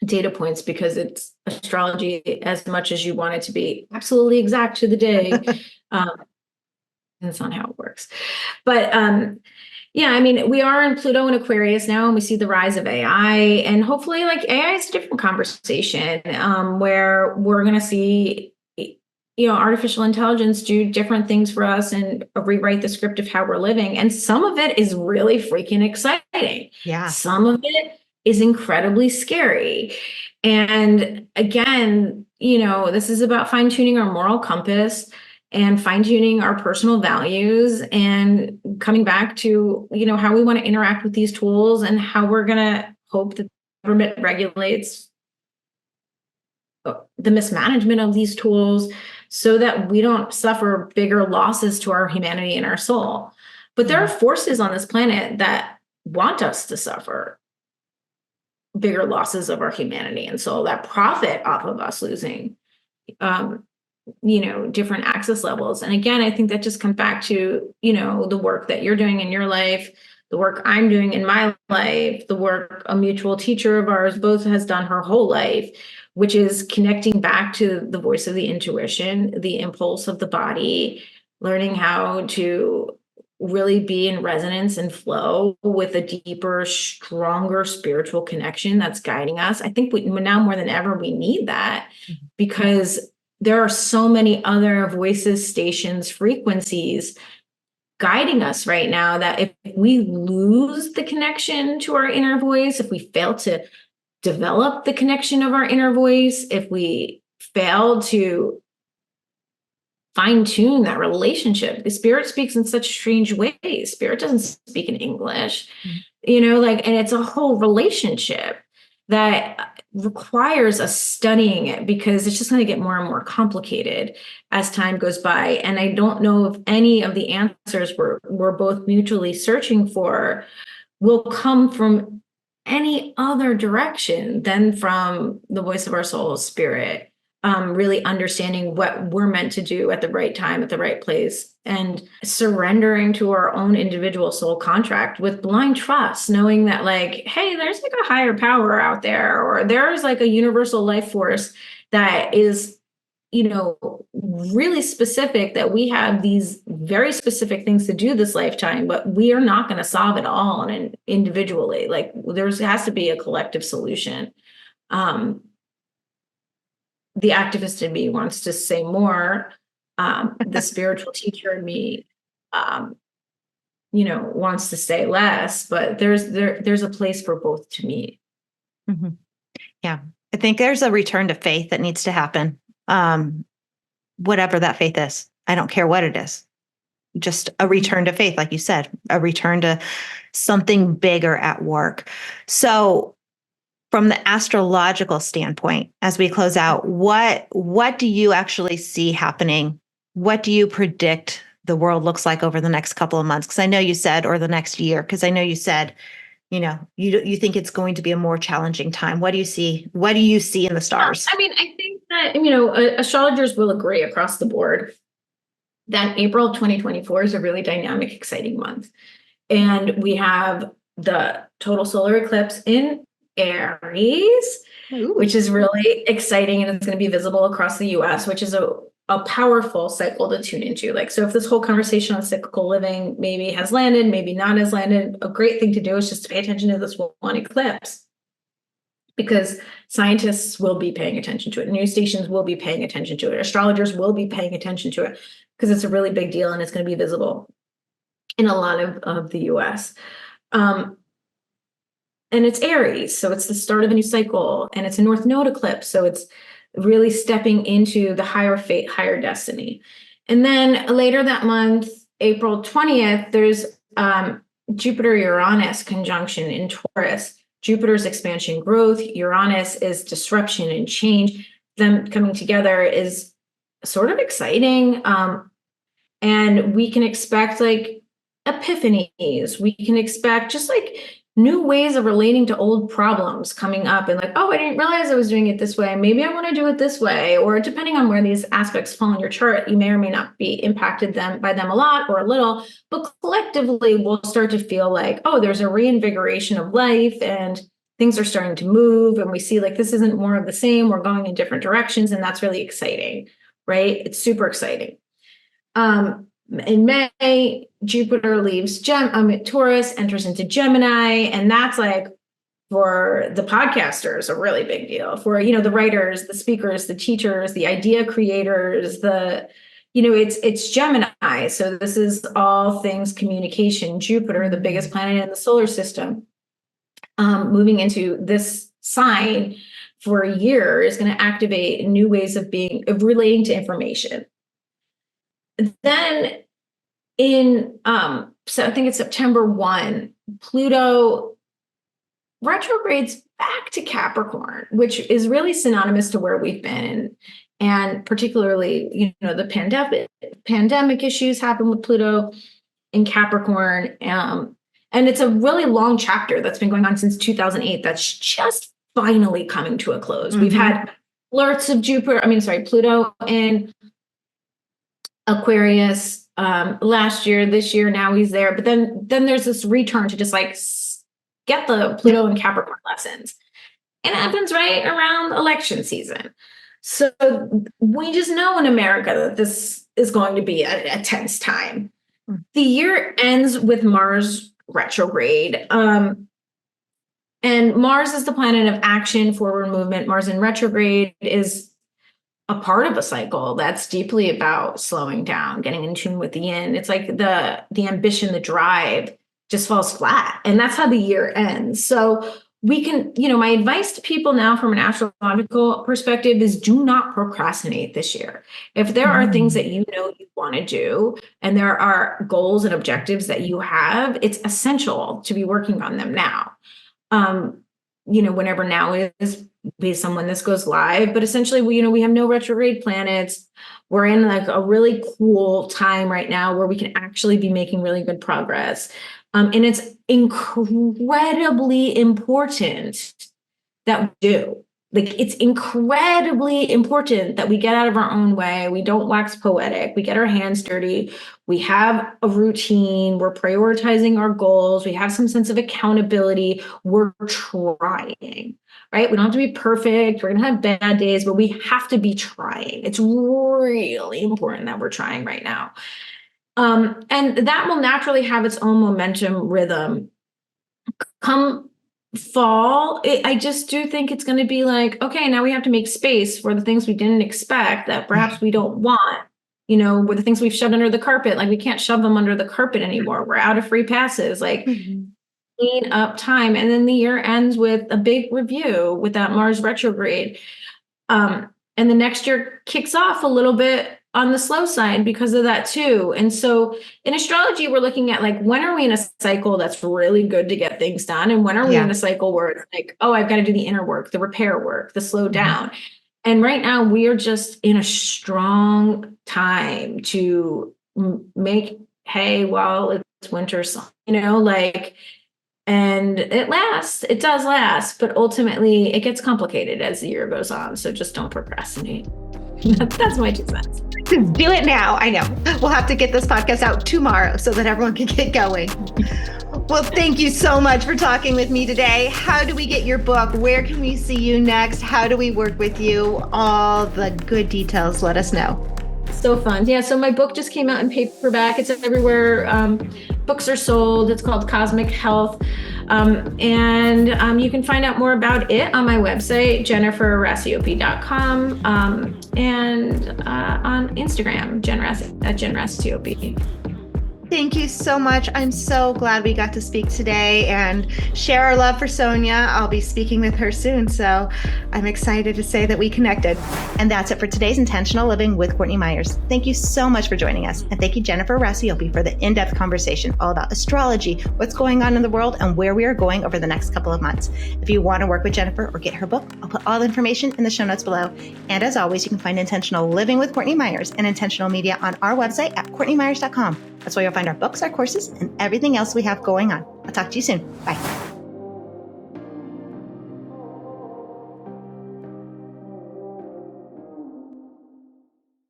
data points because it's astrology as much as you want it to be absolutely exact to the day. That's not how it works. But Yeah, I mean, we are in Pluto and Aquarius now, and we see the rise of AI, and hopefully, like AI is a different conversation, where we're going to see, artificial intelligence do different things for us and rewrite the script of how we're living. And some of it is really freaking exciting. Yeah. Some of it is incredibly scary. And again, this is about fine tuning our moral compass and fine tuning our personal values and coming back to, how we want to interact with these tools and how we're going to hope that the government regulates the mismanagement of these tools so that we don't suffer bigger losses to our humanity and our soul. But there are forces on this planet that want us to suffer bigger losses of our humanity and soul, that profit off of us losing different access levels. And again, I think that just comes back to, the work that you're doing in your life, the work I'm doing in my life, the work a mutual teacher of ours both has done her whole life, which is connecting back to the voice of the intuition, the impulse of the body, learning how to really be in resonance and flow with a deeper, stronger spiritual connection that's guiding us. I think now more than ever, we need that because there are so many other voices, stations, frequencies guiding us right now that if we lose the connection to our inner voice, if we fail to develop the connection of our inner voice, if we fail to fine tune that relationship, the spirit speaks in such strange ways. Spirit doesn't speak in English, and it's a whole relationship that requires us studying it because it's just going to get more and more complicated as time goes by. And I don't know if any of the answers we're both mutually searching for will come from any other direction than from the voice of our soul, spirit. Really understanding what we're meant to do at the right time, at the right place, and surrendering to our own individual soul contract with blind trust, knowing that like, hey, there's like a higher power out there, or there's like a universal life force that is, really specific, that we have these very specific things to do this lifetime, but we are not going to solve it all and individually. Like there has to be a collective solution. The activist in me wants to say more. The spiritual teacher in me, wants to say less, but there's a place for both to meet. Mm-hmm. Yeah. I think there's a return to faith that needs to happen. Whatever that faith is, I don't care what it is, just a return to faith. Like you said, a return to something bigger at work. So from the astrological standpoint, as we close out, what do you actually see happening? What do you predict the world looks like over the next couple of months? Because I know you said, or the next year, because I know you said, you think it's going to be a more challenging time. What do you see? What do you see in the stars? I mean, I think that, astrologers will agree across the board that April 2024 is a really dynamic, exciting month. And we have the total solar eclipse in Aries, which is really exciting, and it's going to be visible across the US, which is a powerful cycle to tune into. Like, so if this whole conversation on cyclical living maybe has landed, maybe not has landed, a great thing to do is just to pay attention to this one eclipse, because scientists will be paying attention to it. News stations will be paying attention to it. Astrologers will be paying attention to it because it's a really big deal and it's going to be visible in a lot of the US. And it's Aries, so it's the start of a new cycle, and it's a North Node eclipse, so it's really stepping into the higher fate, higher destiny. And then later that month, April 20th, there's Jupiter-Uranus conjunction in Taurus. Jupiter's expansion, growth. Uranus is disruption and change. Them coming together is sort of exciting. And we can expect like epiphanies. We can expect just like new ways of relating to old problems coming up, and like, oh, I didn't realize I was doing it this way. Maybe I want to do it this way. Or depending on where these aspects fall in your chart, you may or may not be impacted by them a lot or a little, but collectively we'll start to feel like, oh, there's a reinvigoration of life and things are starting to move. And we see like, this isn't more of the same. We're going in different directions. And that's really exciting, right? It's super exciting. In May, Jupiter leaves Taurus, enters into Gemini, and that's like for the podcasters a really big deal. For the writers, the speakers, the teachers, the idea creators, it's Gemini. So this is all things communication. Jupiter, the biggest planet in the solar system, moving into this sign for a year is going to activate new ways of relating to information. Then so I think it's September 1, Pluto retrogrades back to Capricorn, which is really synonymous to where we've been. And particularly, the pandemic issues happen with Pluto in Capricorn. And it's a really long chapter that's been going on since 2008 that's just finally coming to a close. We've had flirts of Pluto in Aquarius last year, this year, now he's there. But then there's this return to just like get the Pluto and Capricorn lessons. And it happens right around election season. So we just know in America that this is going to be a tense time. The year ends with Mars retrograde. And Mars is the planet of action, forward movement. Mars in retrograde is a part of a cycle that's deeply about slowing down, getting in tune with the yin. It's like the ambition, the drive just falls flat. And that's how the year ends. So we can, my advice to people now from an astrological perspective is do not procrastinate this year. If there are things that you want to do, and there are goals and objectives that you have, it's essential to be working on them now. Whenever now is based on when this goes live, but essentially we have no retrograde planets. We're in like a really cool time right now where we can actually be making really good progress. And it's incredibly important that we do. Like, it's incredibly important that we get out of our own way. We don't wax poetic. We get our hands dirty. We have a routine. We're prioritizing our goals. We have some sense of accountability. We're trying, right? We don't have to be perfect. We're going to have bad days, but we have to be trying. It's really important that we're trying right now. And that will naturally have its own momentum rhythm. Come fall, I just do think it's going to be like, okay, now we have to make space for the things we didn't expect that perhaps we don't want, with the things we've shoved under the carpet. Like, we can't shove them under the carpet anymore. We're out of free passes, like clean up time. And then the year ends with a big review with that Mars retrograde. And the next year kicks off a little bit on the slow side because of that too. And so in astrology, we're looking at like, when are we in a cycle that's really good to get things done? And when are we in a cycle where it's like, oh, I've got to do the inner work, the repair work, the slow down. And right now we are just in a strong time to make hay while it's winter, and it does last, but ultimately it gets complicated as the year goes on. So just don't procrastinate. That's my 2 cents. Do it now. I know. We'll have to get this podcast out tomorrow so that everyone can get going. Well, thank you so much for talking with me today. How do we get your book? Where can we see you next? How do we work with you? All the good details, let us know. So fun. Yeah. So my book just came out in paperback. It's everywhere. Books are sold. It's called Cosmic Health. And you can find out more about it on my website, jenniferracioppi.com, and on Instagram, @jenracioppi. Thank you so much. I'm so glad we got to speak today and share our love for Sonia. I'll be speaking with her soon, so I'm excited to say that we connected. And that's it for today's Intentional Living with Courtney Myers. Thank you so much for joining us. And thank you, Jennifer Racioppi, for the in-depth conversation all about astrology, what's going on in the world, and where we are going over the next couple of months. If you want to work with Jennifer or get her book, I'll put all the information in the show notes below. And as always, you can find Intentional Living with Courtney Myers and Intentional Media on our website at courtneymyers.com. That's where you'll find our books, our courses, and everything else we have going on. I'll talk to you soon. Bye.